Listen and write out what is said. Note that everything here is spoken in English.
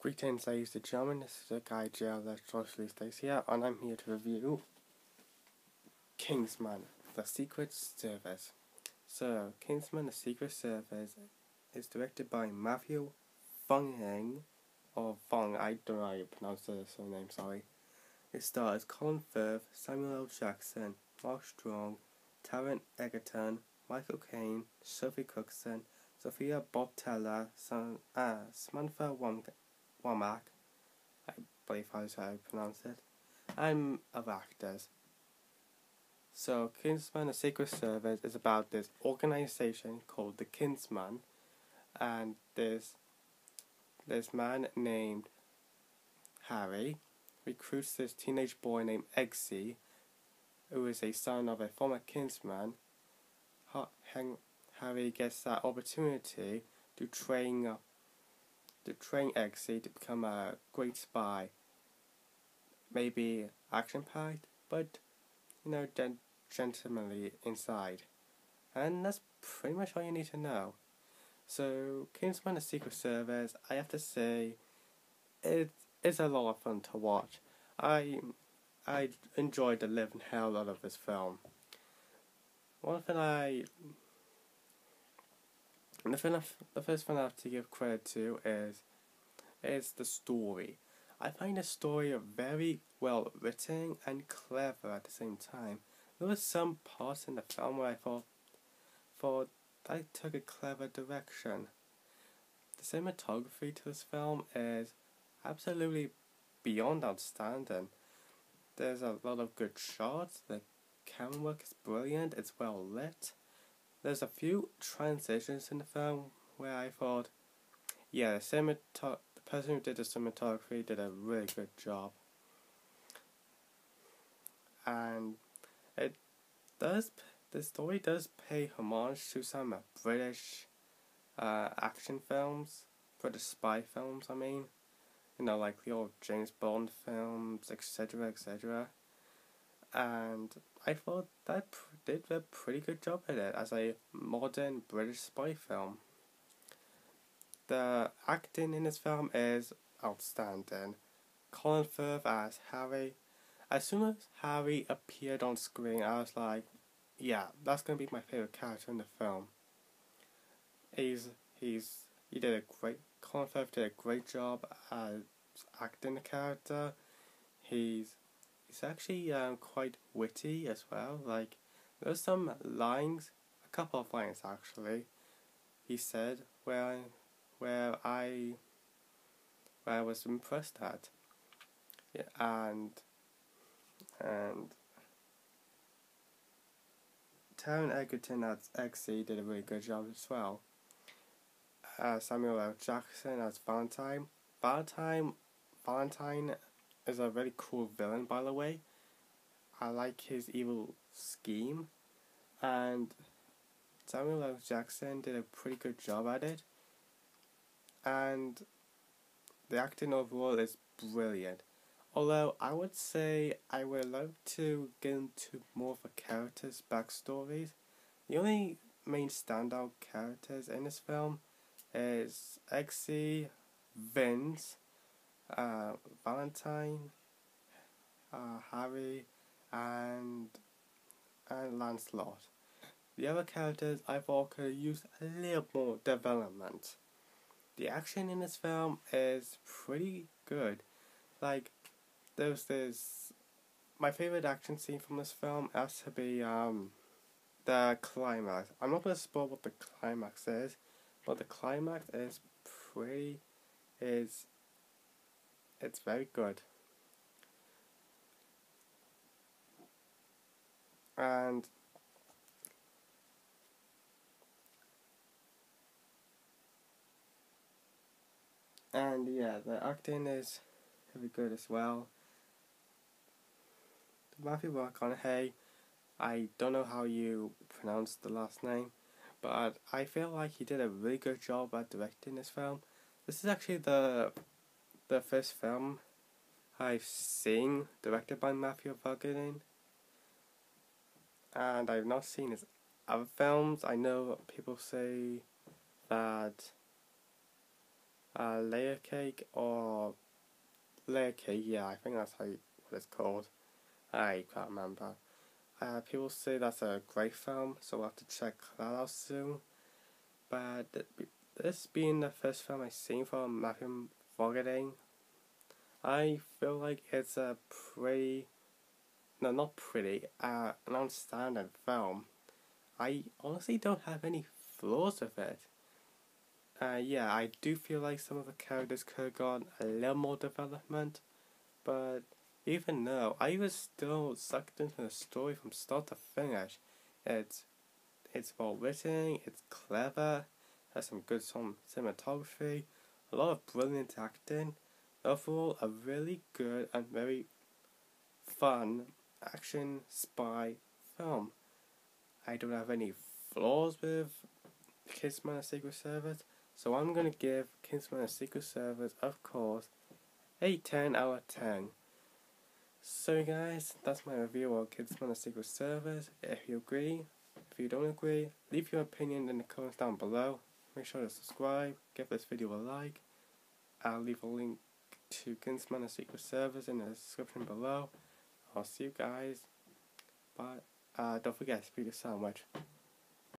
Greetings, ladies and gentlemen. This is the guy JLS here, and I'm here to review Kingsman: The Secret Service. So, Kingsman: The Secret Service is directed by Matthew Vaghun, or Vong. I don't know how you pronounce the surname. Sorry. It stars Colin Firth, Samuel L. Jackson, Mark Strong, Taron Egerton, Michael Caine, Sophie Cookson, Sophia Bob Teller, Samantha Womack, I believe that's how I pronounce it, and other actors. So, Kingsman: The Secret Service is about this organization called the Kingsman, and this man named Harry recruits this teenage boy named Eggsy, who is a son of a former Kingsman. Harry gets that opportunity to train Eggsy to become a great spy. Maybe action-packed, but gentlemanly inside. And that's pretty much all you need to know. So, Kingsman: The Secret Service, I have to say, it's a lot of fun to watch. I enjoyed the living hell out of this film. The first thing I have to give credit to is the story. I find the story very well written and clever at the same time. There were some parts in the film where I thought I took a clever direction. The cinematography to this film is absolutely beyond outstanding. There's a lot of good shots, the camera work is brilliant, it's well lit. There's a few transitions in the film where I thought, yeah, the person who did the cinematography did a really good job. And the story does pay homage to some British action films, British spy films, I mean. Like the old James Bond films, etc., etc. And I thought that did a pretty good job at it as a modern British spy film. The acting in this film is outstanding. Colin Firth as Harry. As soon as Harry appeared on screen, I was like, yeah, that's gonna be my favorite character in the film. Colin Firth did a great job as acting the character. He's actually quite witty as well. Like, there's some lines, a couple of lines actually, he said where I was impressed at. Yeah, and Taron Egerton as Eggsy did a really good job as well. Samuel L. Jackson as Valentine. Valentine is a very cool villain, by the way. I like his evil scheme, and Samuel L. Jackson did a pretty good job at it. And the acting overall is brilliant. Although I would say I would love to get into more of a character's backstories. The only main standout characters in this film is Eggsy, Vince, Valentine, Harry, and Lancelot. The other characters I thought could use a little more development. The action in this film is pretty good. Like, my favorite action scene from this film has to be the climax. I'm not going to spoil what the climax is, but the climax is it's very good. And yeah, the acting is very good as well. Matthew Vaghun, hey, I don't know how you pronounce the last name, but I feel like he did a really good job at directing this film. This is actually the first film I've seen directed by Matthew Vaghun, and I've not seen his other films. I know people say that layer cake or layer cake. Yeah, I think that's what it's called. I can't remember. People say that's a great film, so we'll have to check that out soon. But this being the first film I've seen from Matthew Vaghun, I feel like it's a not pretty, an outstanding film. I honestly don't have any flaws with it. Yeah, I do feel like some of the characters could have got a little more development, but even though I was still sucked into the story from start to finish. It's well written, it's clever, has some good cinematography, a lot of brilliant acting. Overall, a really good and very fun action spy film. I don't have any flaws with Kingsman: A Secret Service, so I'm gonna give Kingsman: A Secret Service, of course, a 10 out of 10. So guys, that's my review of Kingsman: A Secret Service. If you agree, if you don't agree, leave your opinion in the comments down below. Make sure to subscribe, give this video a like. I'll leave a link to Kingsman: A Secret Service in the description below. I'll see you guys. Bye. Don't forget to speak the sandwich.